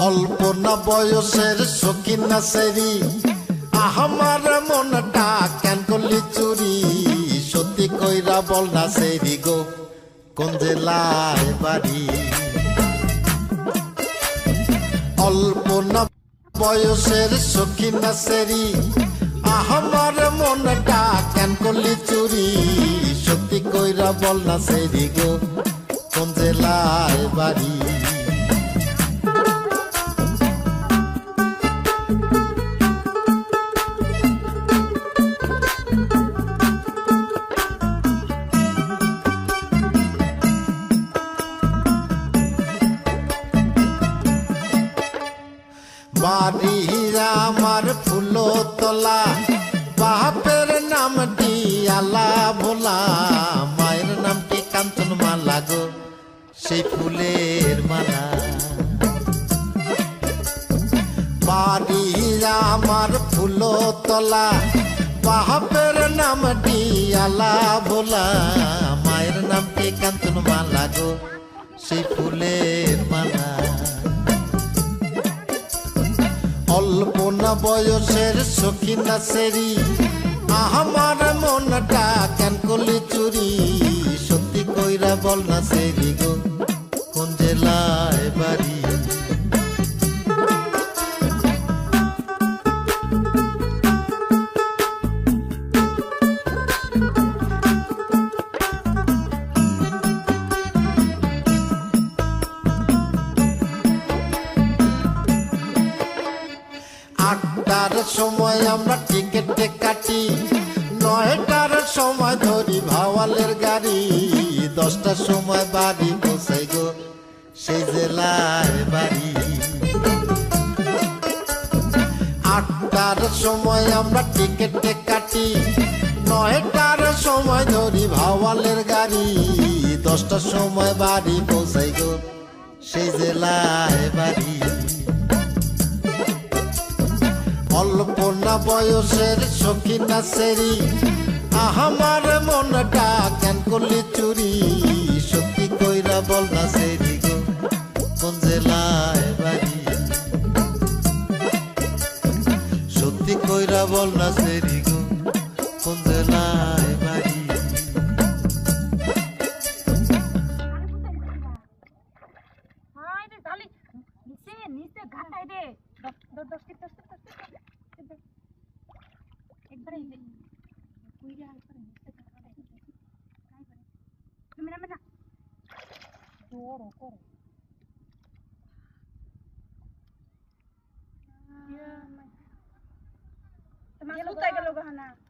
অল্প না বয়সের শৌখিন না সেরি আমার মনটা কেন করলি চুরি সত্যি কইরা বল না সেরি গো কোন জেলায় বাড়ি অল্প না বয়সের শৌখিন না সেরি আমার মনটা কেন করলি চুরি সত্যি কইরা বল না সেরি গো কোন জেলায় বাড়ি বাড়ি আমার ফুলতলা বাপের নামটি আলা ভোলা মায়ের নামটি কাঞ্চন মালা গো সেই ফুলের মালা বাড়ি আমার ফুলতলা বাপের নামটি আলা ভোলা মায়ের নামটি কাঞ্চন মালা গো সেই ফুলের মালা অল্প না বয়সের শৌখিন না সেরি আমার মনটা কেন করলি চুরি সত্যি কইরা বল না সেরি গো কোন জেলায় বাড়ি আটটার সময় আমরা টিকেটে কাটি 9টার সময় ধরি ভাওয়ালের গাড়ি 10টার সময় বাড়ি পৌঁছাই গো সেই জেলায় বাড়ি 8টার সময় আমরা টিকেটে কাটি 9টার সময় ধরি ভাওয়ালের গাড়ি 10টার সময় বাড়ি পৌঁছাই গো সেই জেলায় বাড়ি অল্প না বয়সের শৌখিন না সেরি আমার মনটা কেন করলি চুরি সত্যি কইরা বল না সেরি গো কোন জেলায় বাড়ি সত্যি কইরা বল না সেরি গো কোন জেলায় বাড়ি Masuk tayo ka lugahan na.